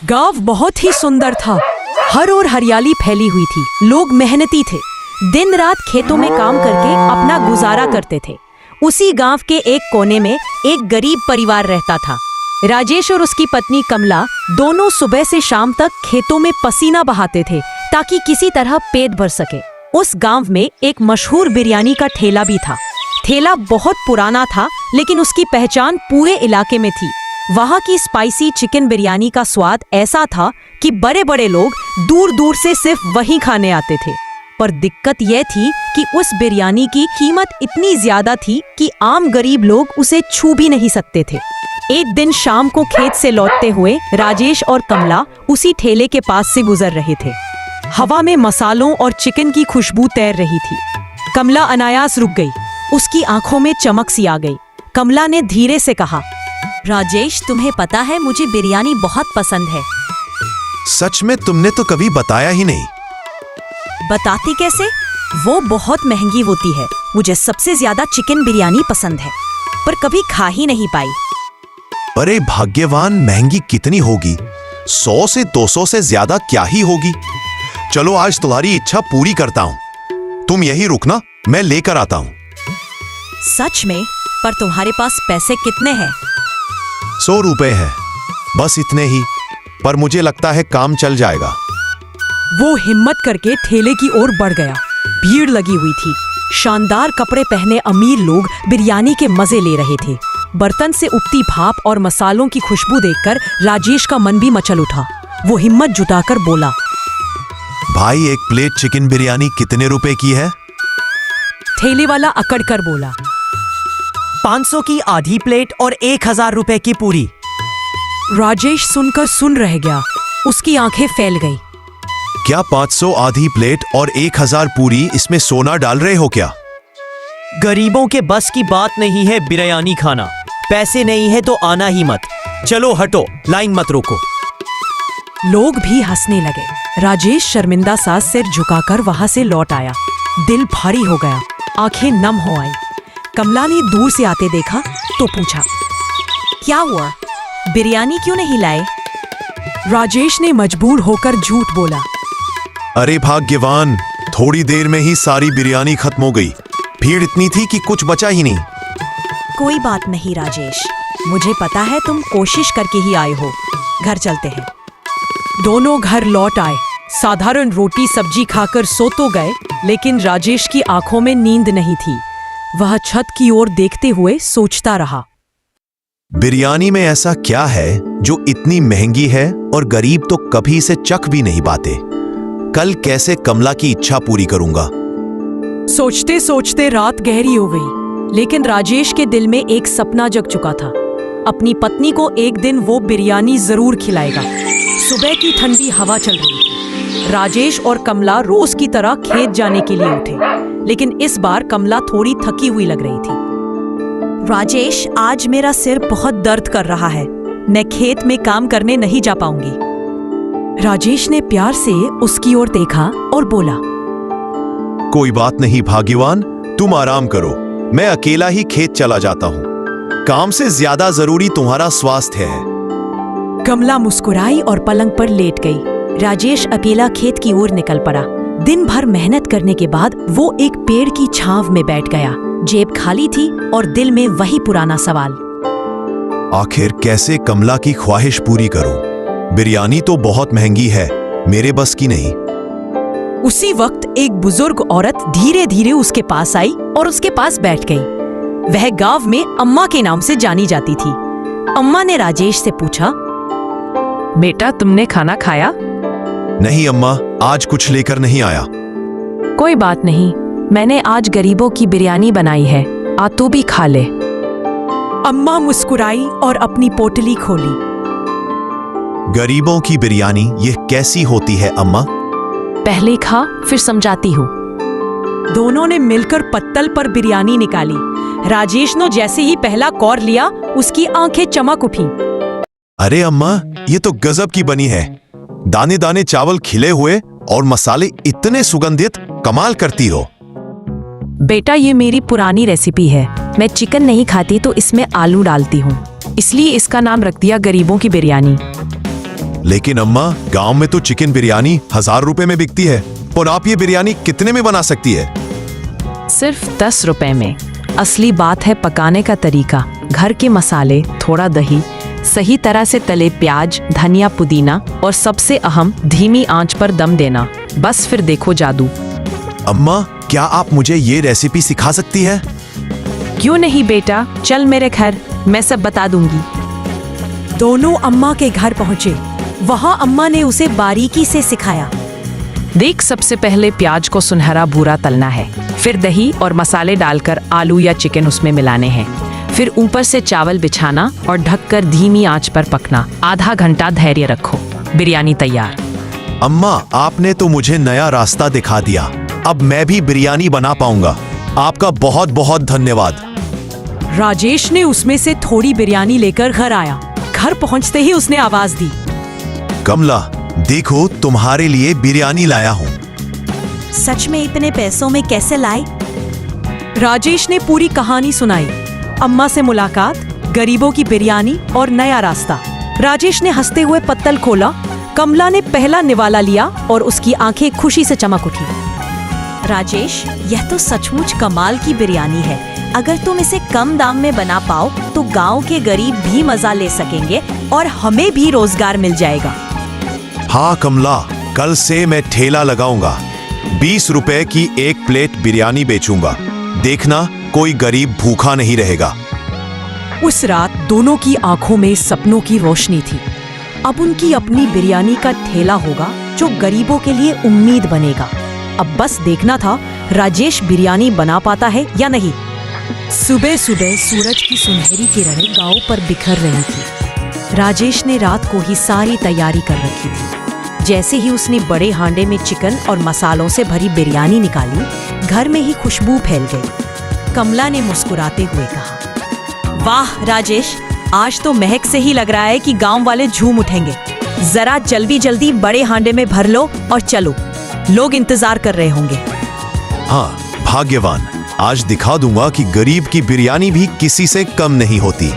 गांव बहुत ही सुंदर था। हर ओर हरियाली फैली हुई थी। लोग मेहनती थे, दिन रात खेतों में काम करके अपना गुजारा करते थे। उसी गांव के एक कोने में एक गरीब परिवार रहता था। राजेश और उसकी पत्नी कमला दोनों सुबह से शाम तक खेतों में पसीना बहाते थे ताकि किसी तरह पेट भर सके। उस गांव में एक मशहूर बिरयानी का ठेला भी था। ठेला बहुत पुराना था, लेकिन उसकी पहचान पूरे इलाके में थी। वहाँ की स्पाइसी चिकन बिरयानी का स्वाद ऐसा था कि बड़े बड़े लोग दूर दूर से सिर्फ वहीं खाने आते थे। पर दिक्कत यह थी कि उस बिरयानी की कीमत इतनी ज्यादा थी कि आम गरीब लोग उसे छू भी नहीं सकते थे। एक दिन शाम को खेत से लौटते हुए राजेश और कमला उसी ठेले के पास से गुजर रहे थे। हवा में मसालों और चिकन की खुशबू तैर रही थी। कमला अनायास रुक गई। उसकी आंखों में चमक सी आ गई। कमला ने धीरे से कहा, राजेश, तुम्हें पता है मुझे बिरयानी बहुत पसंद है। सच में? तुमने तो कभी बताया ही नहीं। बताती कैसे? वो बहुत महंगी होती है। मुझे सबसे ज्यादा चिकन बिरयानी पसंद है, पर कभी खा ही नहीं पाई। अरे भाग्यवान, महंगी कितनी होगी? 100 से 200 से ज्यादा क्या ही होगी। चलो आज तुम्हारी इच्छा पूरी करता हूँ। तुम यही रुकना, मैं लेकर आता हूँ। सच में? पर तुम्हारे पास पैसे कितने हैं? 100 रुपए है, बस इतने ही। पर मुझे लगता है काम चल जाएगा। वो हिम्मत करके ठेले की ओर बढ़ गया। भीड़ लगी हुई थी। शानदार कपड़े पहने अमीर लोग बिरयानी के मजे ले रहे थे। बर्तन से उठती भाप और मसालों की खुशबू देखकर राजेश का मन भी मचल उठा। वो हिम्मत जुटाकर बोला, भाई, एक प्लेट चिकन बिरयानी कितने रुपए की है? ठेले वाला अकड़ कर बोला, 500 की आधी प्लेट और 1000 रुपए की पूरी। राजेश सुनकर सुन रह गया। उसकी आंखें फैल गई। क्या 500 आधी प्लेट और 1000 पूरी? इसमें सोना डाल रहे हो क्या? गरीबों के बस की बात नहीं है बिरयानी खाना। पैसे नहीं है तो आना ही मत। चलो हटो, लाइन मत रोको। लोग भी हंसने लगे। राजेश शर्मिंदा सा सिर झुकाकर वहां से लौट आया। दिल भारी हो गया, आंखें नम हो आई। कमला ने दूर से आते देखा तो पूछा, क्या हुआ? बिरयानी क्यों नहीं लाए? राजेश ने मजबूर होकर झूठ बोला, अरे भाग्यवान, थोड़ी देर में ही सारी बिरयानी खत्म हो गई। भीड़ इतनी थी कि कुछ बचा ही नहीं। कोई बात नहीं राजेश, मुझे पता है तुम कोशिश करके ही आए हो। घर चलते हैं। दोनों घर लौट आए। साधारण रोटी सब्जी खाकर सो तो गए, लेकिन राजेश की आंखों में नींद नहीं थी। वह छत की ओर देखते हुए सोचता रहा, बिरयानी में ऐसा क्या है जो इतनी महंगी है और गरीब तो कभी इसे चख भी नहीं पाते। कल कैसे कमला की इच्छा पूरी करूंगा। सोचते सोचते रात गहरी हो गई, लेकिन राजेश के दिल में एक सपना जग चुका था। अपनी पत्नी को एक दिन वो बिरयानी जरूर खिलाएगा। सुबह की ठंडी हवा चल रही थी। राजेश और कमला रोज की तरह खेत जाने के लिए उठे, लेकिन इस बार कमला थोड़ी थकी हुई लग रही थी। राजेश, आज मेरा सिर बहुत दर्द कर रहा है। मैं खेत में काम करने नहीं जा पाऊंगी। राजेश ने प्यार से उसकी ओर देखा और बोला, कोई बात नहीं भाग्यवान, तुम आराम करो। मैं अकेला ही खेत चला जाता हूँ। काम से ज्यादा जरूरी तुम्हारा स्वास्थ्य है। कमला मुस्कुराई और पलंग पर लेट गई। राजेश अकेला खेत की ओर निकल पड़ा। दिन भर मेहनत करने के बाद वो एक पेड़ की छांव में बैठ गया। जेब खाली थी और दिल में वही पुराना सवाल, आखिर कैसे कमला की ख्वाहिश पूरी करूं? बिरयानी तो बहुत महंगी है, मेरे बस की नहीं। उसी वक्त एक बुजुर्ग औरत धीरे धीरे उसके पास आई और उसके पास बैठ गई। वह गांव में अम्मा के नाम से जानी जाती थी। अम्मा ने राजेश से पूछा, बेटा, तुमने खाना खाया? नहीं अम्मा, आज कुछ लेकर नहीं आया। कोई बात नहीं, मैंने आज गरीबों की बिरयानी बनाई है, आ तू भी खा ले। अम्मा मुस्कुराई और अपनी पोटली खोली। गरीबों की बिरयानी ये कैसी होती है अम्मा? पहले खा, फिर समझाती हूँ। दोनों ने मिलकर पत्तल पर बिरयानी निकाली। राजेश ने जैसे ही पहला कौर लिया, उसकी आंखें चमक उठी। अरे अम्मा, ये तो गजब की बनी है। दाने दाने चावल खिले हुए और मसाले इतने सुगंधित, कमाल करती हो। बेटा, ये मेरी पुरानी रेसिपी है। मैं चिकन नहीं खाती तो इसमें आलू डालती हूँ। इसलिए इसका नाम रख दिया गरीबों की बिरयानी। लेकिन अम्मा, गांव में तो चिकन बिरयानी 1000 रुपए में बिकती है, और आप ये बिरयानी कितने में बना सकती है? सिर्फ 10 रुपए में। असली बात है पकाने का तरीका, घर के मसाले, थोड़ा दही, सही तरह से तले प्याज, धनिया, पुदीना और सबसे अहम धीमी आंच पर दम देना। बस फिर देखो जादू। अम्मा, क्या आप मुझे ये रेसिपी सिखा सकती है? क्यों नहीं बेटा, चल मेरे घर, मैं सब बता दूंगी। दोनों अम्मा के घर पहुंचे। वहां अम्मा ने उसे बारीकी से सिखाया। देख, सबसे पहले प्याज को सुनहरा भूरा तलना है, फिर दही और मसाले डालकर आलू या चिकन उसमें मिलाने हैं, फिर ऊपर से चावल बिछाना और ढककर धीमी आंच पर पकना। आधा घंटा धैर्य रखो, बिरयानी तैयार। अम्मा, आपने तो मुझे नया रास्ता दिखा दिया। अब मैं भी बिरयानी बना पाऊंगा। आपका बहुत बहुत धन्यवाद। राजेश ने उसमें से थोड़ी बिरयानी लेकर घर आया। घर पहुंचते ही उसने आवाज दी, कमला, देखो तुम्हारे लिए बिरयानी लाया हूँ। सच में इतने पैसों में कैसे लाए? राजेश ने पूरी कहानी सुनाई। अम्मा से मुलाकात, गरीबों की बिरयानी और नया रास्ता। राजेश ने हंसते हुए पत्तल खोला। कमला ने पहला निवाला लिया और उसकी आंखें खुशी से चमक उठी। राजेश, यह तो सचमुच कमाल की बिरयानी है। अगर तुम इसे कम दाम में बना पाओ तो गांव के गरीब भी मजा ले सकेंगे और हमें भी रोजगार मिल जाएगा। हाँ कमला, कल से मैं ठेला लगाऊंगा। 20 रुपए की एक प्लेट बिरयानी बेचूंगा। देखना, कोई गरीब भूखा नहीं रहेगा। उस रात दोनों की आंखों में सपनों की रोशनी थी। अब उनकी अपनी बिरयानी का ठेला होगा जो गरीबों के लिए उम्मीद बनेगा। अब बस देखना था राजेश बिरयानी बना पाता है या नहीं। सुबह सुबह सूरज की सुनहरी किरणें गांव पर बिखर रही थी। राजेश ने रात को ही सारी तैयारी कर रखी थी। जैसे ही उसने बड़े हांडे में चिकन और मसालों से भरी बिरयानी निकाली, घर में ही खुशबू फैल गई। कमला ने मुस्कुराते हुए कहा, वाह राजेश, आज तो महक से ही लग रहा है कि गांव वाले झूम उठेंगे। जरा जल्दी जल्दी बड़े हांडे में भर लो और चलो, लोग इंतजार कर रहे होंगे। हाँ भाग्यवान, आज दिखा दूंगा कि गरीब की बिरयानी भी किसी से कम नहीं होती।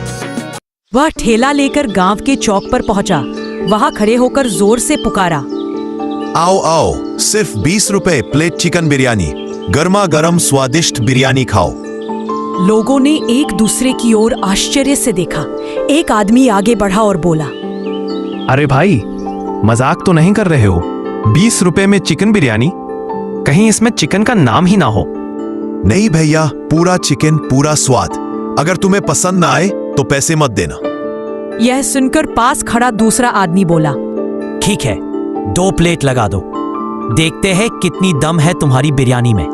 वह ठेला लेकर गांव के चौक पर पहुंचा। वहां खड़े होकर जोर से पुकारा, आओ आओ, सिर्फ 20 रुपए प्लेट चिकन बिरयानी, गर्मा गर्म स्वादिष्ट बिरयानी खाओ। लोगों ने एक दूसरे की ओर आश्चर्य से देखा। एक आदमी आगे बढ़ा और बोला, अरे भाई, मजाक तो नहीं कर रहे हो? 20 रुपए में चिकन बिरयानी? कहीं इसमें चिकन का नाम ही ना हो। नहीं भैया, पूरा चिकन, पूरा स्वाद। अगर तुम्हें पसंद ना आए तो पैसे मत देना। यह सुनकर पास खड़ा दूसरा आदमी बोला, ठीक है, 2 प्लेट लगा दो। देखते हैं कितनी दम है तुम्हारी बिरयानी में।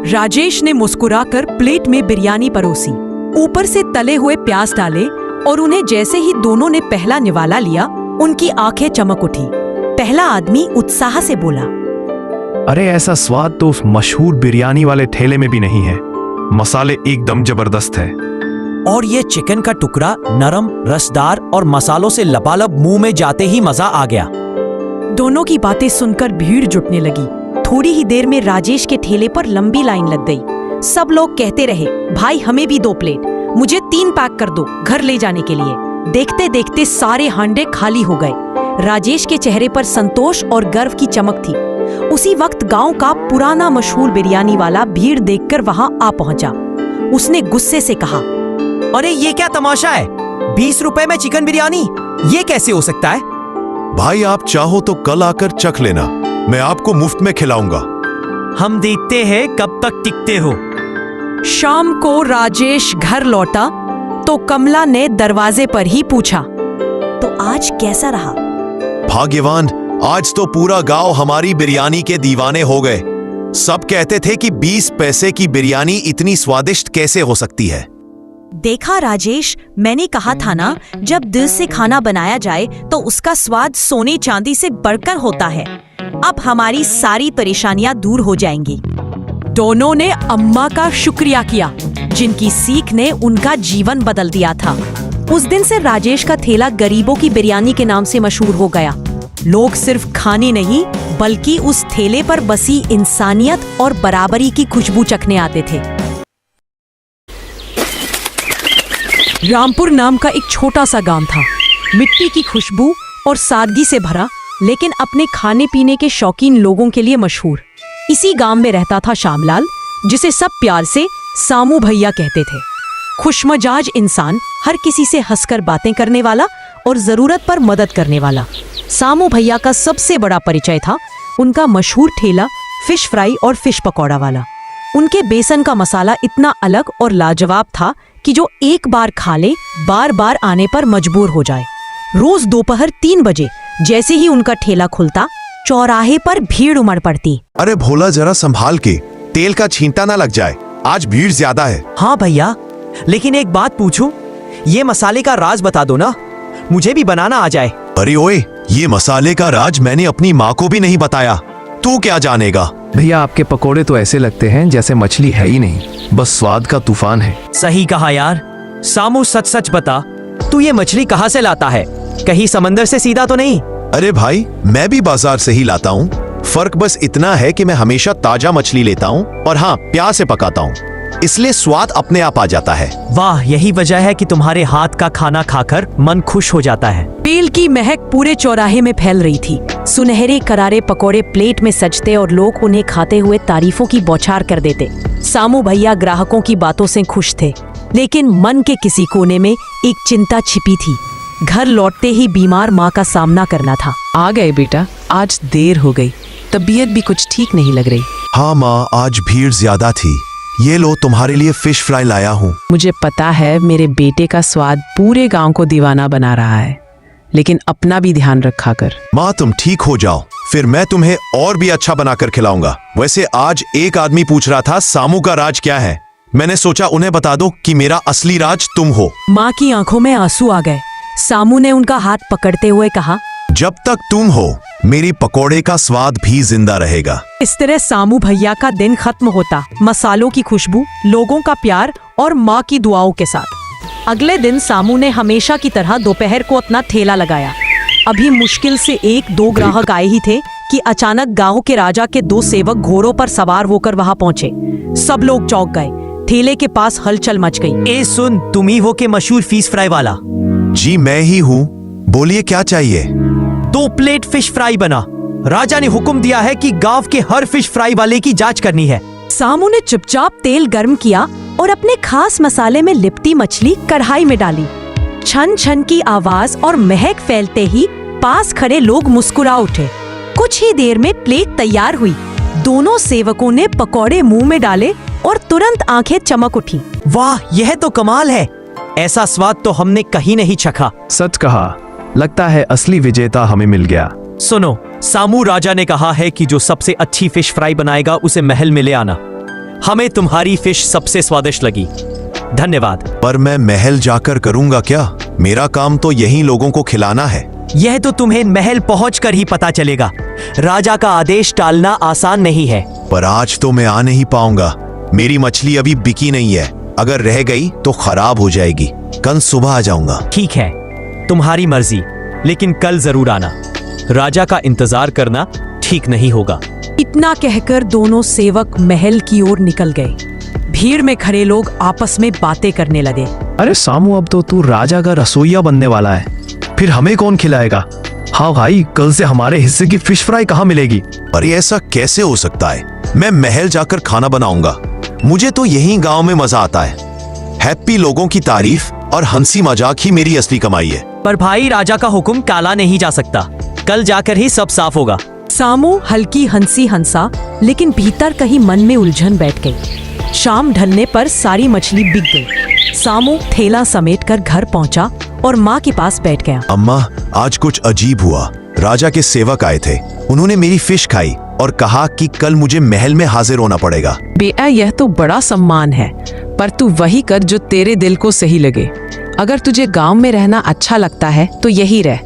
राजेश ने मुस्कुराकर प्लेट में बिरयानी परोसी, ऊपर से तले हुए प्याज डाले और उन्हें जैसे ही दोनों ने पहला निवाला लिया, उनकी आंखें चमक उठी। पहला आदमी उत्साह से बोला, अरे ऐसा स्वाद तो उस मशहूर बिरयानी वाले ठेले में भी नहीं है। मसाले एकदम जबरदस्त है। और ये चिकन का टुकड़ा नरम, रसदार और मसालों से लबालब मुंह में जाते ही मजा आ गया। दोनों की बातें सुनकर भीड़ जुटने लगी। थोड़ी ही देर में राजेश के ठेले पर लंबी लाइन लग गई। सब लोग कहते रहे, भाई हमें भी 2 प्लेट, मुझे 3 पैक कर दो घर ले जाने के लिए। देखते देखते सारे हांडे खाली हो गए। राजेश के चेहरे पर संतोष और गर्व की चमक थी। उसी वक्त गांव का पुराना मशहूर बिरयानी वाला भीड़ देखकर वहां आ पहुंचा। उसने गुस्से से कहा, अरे ये क्या तमाशा है? 20 रुपए में चिकन बिरयानी, ये कैसे हो सकता है? भाई आप चाहो तो कल आकर चख लेना, मैं आपको मुफ्त में खिलाऊंगा। हम देखते हैं कब तक टिकते हो। शाम को राजेश घर लौटा तो कमला ने दरवाजे पर ही पूछा, तो आज कैसा रहा? भाग्यवान, आज तो पूरा गांव हमारी बिरयानी के दीवाने हो गए। सब कहते थे कि 20 पैसे की बिरयानी इतनी स्वादिष्ट कैसे हो सकती है। देखा राजेश, मैंने कहा था ना, जब दिल से खाना बनाया जाए तो उसका स्वाद सोने चांदी से बढ़कर होता है। अब हमारी सारी परेशानियां दूर हो जाएंगी। दोनों ने अम्मा का शुक्रिया किया, जिनकी सीख ने उनका जीवन बदल दिया था। उस दिन से राजेश का ठेला गरीबों की बिरयानी के नाम से मशहूर हो गया। लोग सिर्फ खाने नहीं, बल्कि उस ठेले पर बसी इंसानियत और बराबरी की खुशबू चखने आते थे। रामपुर नाम का एक छोटा सा गांव था, मिट्टी की खुशबू और सादगी से भरा, लेकिन अपने खाने पीने के शौकीन लोगों के लिए मशहूर। इसी गांव में रहता था श्यामलाल, जिसे सब प्यार से सामू भैया कहते थे। खुशमजाज इंसान, हर किसी से हंसकर बातें करने वाला और जरूरत पर मदद करने वाला। सामू भैया का सबसे बड़ा परिचय था उनका मशहूर ठेला फिश फ्राई और फिश पकौड़ा वाला। उनके बेसन का मसाला इतना अलग और लाजवाब था कि जो एक बार खा ले बार बार आने पर मजबूर हो जाए। रोज दोपहर 3 बजे जैसे ही उनका ठेला खुलता, चौराहे पर भीड़ उमड़ पड़ती। अरे भोला, जरा संभाल के, तेल का छींटा ना लग जाए, आज भीड़ ज्यादा है। हाँ भैया, लेकिन एक बात पूछूं, ये मसाले का राज बता दो ना, मुझे भी बनाना आ जाए। अरे ओए, ये मसाले का राज मैंने अपनी माँ को भी नहीं बताया, तू क्या जानेगा। भैया आपके पकोड़े तो ऐसे लगते हैं जैसे मछली है ही नहीं, बस स्वाद का तूफान है। सही कहा यार। सामू सच सच बता, तू ये मछली कहाँ से लाता है? कहीं समंदर से सीधा तो नहीं? अरे भाई, मैं भी बाजार से ही लाता हूँ। फर्क बस इतना है कि मैं हमेशा ताजा मछली लेता हूँ और हाँ, प्याज से पकाता हूँ, इसलिए स्वाद अपने आप आ जाता है। वाह, यही वजह है कि तुम्हारे हाथ का खाना खाकर मन खुश हो जाता है। तेल की महक पूरे चौराहे में फैल रही थी। सुनहरे करारे पकोड़े प्लेट में सजते और लोग उन्हें खाते हुए तारीफों की बौछार कर देते। सामू भैया ग्राहकों की बातों से खुश थे, लेकिन मन के किसी कोने में एक चिंता छिपी थी। घर लौटते ही बीमार माँ का सामना करना था। आ गए बेटा, आज देर हो गई, तबीयत भी कुछ ठीक नहीं लग रही। हाँ माँ, आज भीड़ ज्यादा थी। ये लो, तुम्हारे लिए फिश फ्राई लाया हूँ। मुझे पता है मेरे बेटे का स्वाद पूरे गांव को दीवाना बना रहा है, लेकिन अपना भी ध्यान रखा कर। माँ, तुम ठीक हो जाओ, फिर मैं तुम्हें और भी अच्छा बनाकर खिलाऊंगा। वैसे आज एक आदमी पूछ रहा था सामू का राज क्या है। मैंने सोचा उन्हें बता दो कि मेरा असली राज तुम हो। माँ की आंखों में आंसू आ गए। सामू ने उनका हाथ पकड़ते हुए कहा, जब तक तुम हो, मेरी पकोड़े का स्वाद भी जिंदा रहेगा। इस तरह सामू भैया का दिन खत्म होता, मसालों की खुशबू, लोगों का प्यार और माँ की दुआओं के साथ। अगले दिन सामू ने हमेशा की तरह दोपहर को अपना ठेला लगाया। अभी मुश्किल से 1-2 ग्राहक आए ही थे कि अचानक गांव के राजा के 2 सेवक घोड़ों पर सवार होकर वहां पहुंचे। सब लोग चौंक गए। ठेले के पास हलचल मच गई। ए सुन, तुम ही हो के मशहूर फिश फ्राई वाला? जी मैं ही हूँ, बोलिए क्या चाहिए। 2 प्लेट फिश फ्राई बना। राजा ने हुक्म दिया है कि गांव के हर फिश फ्राई वाले की जांच करनी है। सामू ने चुपचाप तेल गर्म किया और अपने खास मसाले में लिपटी मछली कढ़ाई में डाली। छन छन की आवाज और महक फैलते ही पास खड़े लोग मुस्कुरा उठे। कुछ ही देर में प्लेट तैयार हुई। दोनों सेवकों ने पकौड़े मुंह में डाले और तुरंत आंखें चमक उठी। वाह, यह तो कमाल है। ऐसा स्वाद तो हमने कहीं नहीं चखा। सच कहा, लगता है असली विजेता हमें मिल गया। सुनो, सामू राजा ने कहा है कि जो सबसे अच्छी फिश फ्राई बनाएगा उसे महल में ले आना। हमें तुम्हारी फिश सबसे स्वादिष्ट लगी। धन्यवाद। पर मैं महल जाकर करूंगा क्या? मेरा काम तो यहीं लोगों को खिलाना है। यह तो तुम्हें महल पहुंचकर ही पता चलेगा। राजा का आदेश टालना आसान नहीं है। पर आज तो मैं आ नहीं पाऊंगा। मेरी मछली अभी बिकी नहीं है, अगर रह गई तो खराब हो जाएगी। कल सुबह आ जाऊंगा। ठीक है, तुम्हारी मर्जी, लेकिन कल जरूर आना। राजा का इंतजार करना ठीक नहीं होगा। इतना कहकर दोनों सेवक महल की ओर निकल गए। भीड़ में खड़े लोग आपस में बातें करने लगे। अरे सामू, अब तो तू राजा का रसोइया बनने वाला है, फिर हमें कौन खिलाएगा? हाँ भाई, कल से हमारे हिस्से की फिश फ्राई कहाँ मिलेगी? अरे ऐसा कैसे हो सकता है? मैं महल जाकर खाना बनाऊंगा। मुझे तो यही गांव में मजा आता है। हैप्पी लोगों की तारीफ और हंसी मजाक ही मेरी असली कमाई है। पर भाई, राजा का हुक्म टाला नहीं जा सकता। कल जाकर ही सब साफ होगा। सामू हल्की हंसी हंसा, लेकिन भीतर कहीं मन में उलझन बैठ गई। शाम ढलने पर सारी मछली बिक गई। सामू थैला समेटकर घर पहुंचा और माँ के पास बैठ गया। अम्मा, आज कुछ अजीब हुआ। राजा के सेवक आए थे, उन्होंने मेरी फिश खाई और कहा कि कल मुझे महल में हाजिर होना पड़ेगा। बेटा, यह तो बड़ा सम्मान है, पर तू वही कर जो तेरे दिल को सही लगे। अगर तुझे गांव में रहना अच्छा लगता है तो यही रह।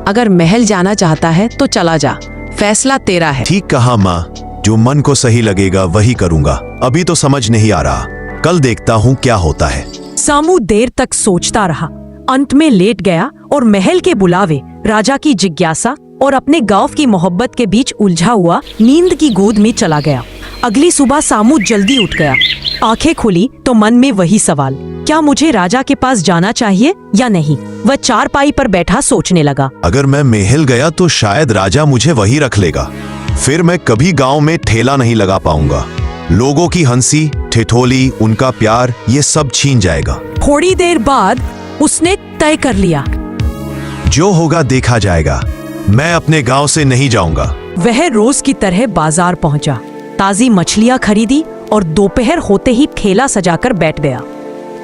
अगर महल जाना चाहता है तो चला जा, फैसला तेरा है। ठीक कहा माँ, जो मन को सही लगेगा वही करूँगा। अभी तो समझ नहीं आ रहा, कल देखता हूँ क्या होता है। सामू देर तक सोचता रहा, अंत में लेट गया और महल के बुलावे, राजा की जिज्ञासा और अपने गांव की मोहब्बत के बीच उलझा हुआ नींद की गोद में चला गया। अगली सुबह सामू जल्दी उठ गया। आंखें खुली तो मन में वही सवाल, क्या मुझे राजा के पास जाना चाहिए या नहीं। वह चारपाई पर बैठा सोचने लगा। अगर मैं महल गया तो शायद राजा मुझे वही रख लेगा। फिर मैं कभी गांव में ठेला नहीं लगा पाऊंगा। लोगों की हंसी ठिठोली, उनका प्यार, ये सब छीन जाएगा। थोड़ी देर बाद उसने तय कर लिया, जो होगा देखा जाएगा। मैं अपने गांव से नहीं जाऊंगा। वह रोज की तरह बाजार पहुंचा, ताजी मछलियां खरीदी और दोपहर होते ही ठेला सजाकर बैठ गया।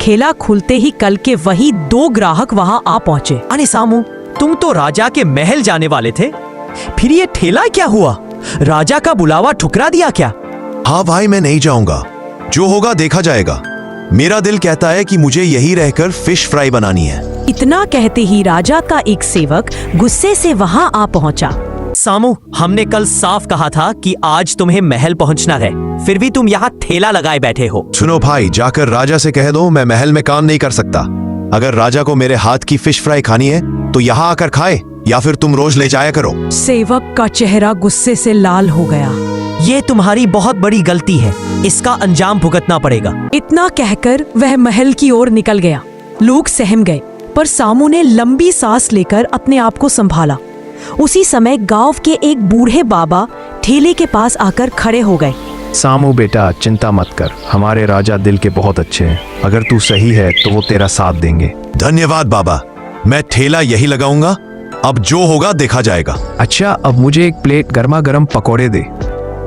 ठेला खुलते ही कल के वही 2 ग्राहक वहां आ पहुंचे। अरे सामू, तुम तो राजा के महल जाने वाले थे, फिर ये ठेला क्या हुआ? राजा का बुलावा ठुकरा दिया क्या? हाँ भाई, मैं नहीं जाऊंगा। जो होगा देखा जाएगा। मेरा दिल कहता है कि मुझे यही रहकर फिश फ्राई बनानी है। इतना कहते ही राजा का एक सेवक गुस्से से वहां आ पहुंचा। सामू, हमने कल साफ कहा था कि आज तुम्हें महल पहुंचना है, फिर भी तुम यहाँ ठेला लगाए बैठे हो। सुनो भाई, जाकर राजा से कह दो मैं महल में काम नहीं कर सकता। अगर राजा को मेरे हाथ की फिश फ्राई खानी है तो यहाँ आकर खाए, या फिर तुम रोज ले जाया करो। सेवक का चेहरा गुस्से से लाल हो गया। ये तुम्हारी बहुत बड़ी गलती है, इसका अंजाम भुगतना पड़ेगा। इतना कहकर वह महल की ओर निकल गया। लोग सहम गए, पर सामू ने लंबी सांस लेकर अपने आप को संभाला। उसी समय गांव के एक बूढ़े बाबा ठेले के पास आकर खड़े हो गए। सामू बेटा, चिंता मत कर, हमारे राजा दिल के बहुत अच्छे हैं। अगर तू सही है तो वो तेरा साथ देंगे। धन्यवाद बाबा, मैं ठेला यही लगाऊंगा। अब जो होगा देखा जाएगा। अच्छा, अब मुझे एक प्लेट गर्मा गर्म पकौड़े दे।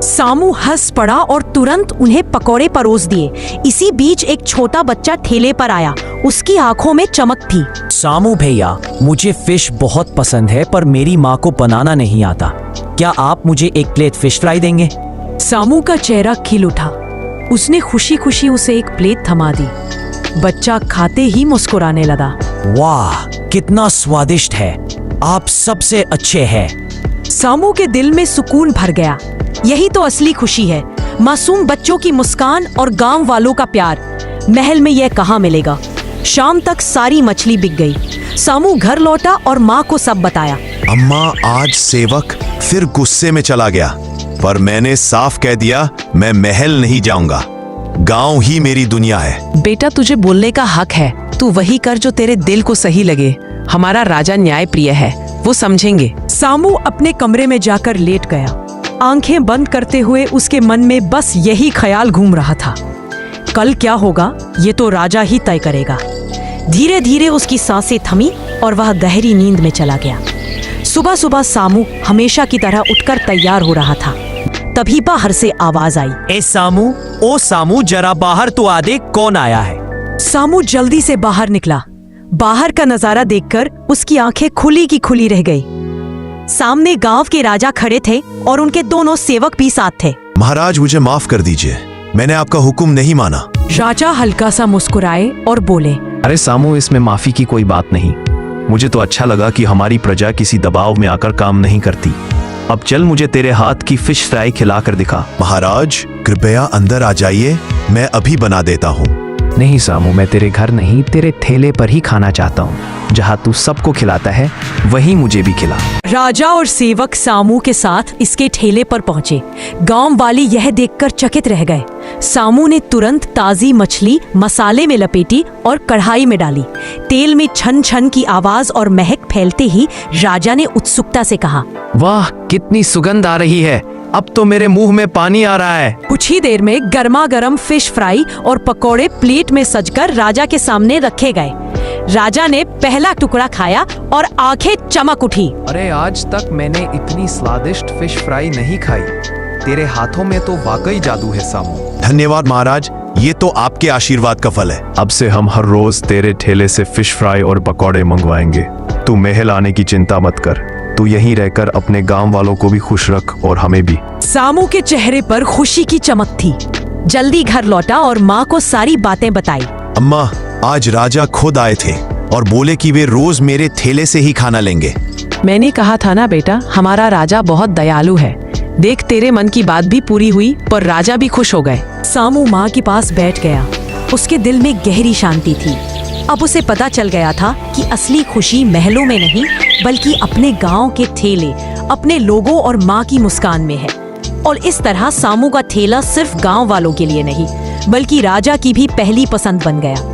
सामू हंस पड़ा और तुरंत उन्हें पकौड़े परोस दिए। इसी बीच एक छोटा बच्चा ठेले पर आया। उसकी आंखों में चमक थी। सामू भैया, मुझे फिश बहुत पसंद है, पर मेरी माँ को बनाना नहीं आता। क्या आप मुझे एक प्लेट फिश फ्राई देंगे? सामू का चेहरा खिल उठा। उसने खुशी खुशी उसे एक प्लेट थमा दी। बच्चा खाते ही मुस्कुराने लगा। वाह, कितना स्वादिष्ट है, आप सबसे अच्छे हैं। सामू के दिल में सुकून भर गया। यही तो असली खुशी है, मासूम बच्चों की मुस्कान और गांव वालों का प्यार। महल में यह कहाँ मिलेगा। शाम तक सारी मछली बिक गई। सामू घर लौटा और माँ को सब बताया। अम्मा, आज सेवक फिर गुस्से में चला गया, पर मैंने साफ कह दिया मैं महल नहीं जाऊंगा। गांव ही मेरी दुनिया है। बेटा, तुझे बोलने का हक है। तू वही कर जो तेरे दिल को सही लगे। हमारा राजा न्याय प्रिय है, वो समझेंगे। सामू अपने कमरे में जाकर लेट गया। आंखें बंद करते हुए उसके मन में बस यही ख्याल घूम रहा था, कल क्या होगा ये तो राजा ही तय करेगा। धीरे धीरे उसकी सांसें थमी और वह गहरी नींद में चला गया। सुबह सुबह सामू हमेशा की तरह उठकर तैयार हो रहा था। तभी बाहर से आवाज आई, ए सामू, ओ सामू, जरा बाहर तो आ दे, कौन आया है? सामू जल्दी से बाहर निकला। बाहर का नजारा देखकर उसकी आंखें खुली की खुली रह गई। सामने गांव के राजा खड़े थे और उनके दोनों सेवक भी साथ थे। महाराज, मुझे माफ कर दीजिए, मैंने आपका हुक्म नहीं माना। राजा हल्का सा मुस्कुराए और बोले, अरे सामू, इसमें माफी की कोई बात नहीं। मुझे तो अच्छा लगा कि हमारी प्रजा किसी दबाव में आकर काम नहीं करती। अब चल, मुझे तेरे हाथ की फिश फ्राई खिलाकर दिखा। महाराज, कृपया अंदर आ जाइए, मैं अभी बना देता हूँ। नहीं सामू, मैं तेरे घर नहीं, तेरे ठेले पर ही खाना चाहता हूँ। जहाँ तू सबको खिलाता है वहीं मुझे भी खिला। राजा और सेवक सामू के साथ इसके ठेले पर पहुंचे। गांव वाले यह देखकर चकित रह गए। सामू ने तुरंत ताजी मछली मसाले में लपेटी और कढ़ाई में डाली। तेल में छन छन की आवाज और महक फैलते ही राजा ने उत्सुकता से कहा, वाह, कितनी सुगंध आ रही है, अब तो मेरे मुंह में पानी आ रहा है। कुछ ही देर में गर्मा गर्म फिश फ्राई और पकौड़े प्लेट में सजकर राजा के सामने रखे गए। राजा ने पहला टुकड़ा खाया और आंखें चमक उठी। अरे, आज तक मैंने इतनी स्वादिष्ट फिश फ्राई नहीं खाई। तेरे हाथों में तो वाकई जादू है सामू। धन्यवाद महाराज, ये तो आपके आशीर्वाद का फल है। अब से हम हर रोज तेरे ठेले से फिश फ्राई और पकौड़े मंगवाएंगे। तू महल आने की चिंता मत कर, तू यहीं रहकर अपने गांव वालों को भी खुश रख और हमें भी। सामू के चेहरे पर खुशी की चमक थी। जल्दी घर लौटा और माँ को सारी बातें बताई। अम्मा, आज राजा खुद आए थे और बोले कि वे रोज मेरे ठेले से ही खाना लेंगे। मैंने कहा था ना बेटा, हमारा राजा बहुत दयालु है। देख, तेरे मन की बात भी पूरी हुई पर राजा भी खुश हो गए। सामू माँ के पास बैठ गया। उसके दिल में गहरी शांति थी। अब उसे पता चल गया था कि असली खुशी महलों में नहीं बल्कि अपने गांव के ठेले, अपने लोगों और माँ की मुस्कान में है। और इस तरह सामू का ठेला सिर्फ गांव वालों के लिए नहीं बल्कि राजा की भी पहली पसंद बन गया।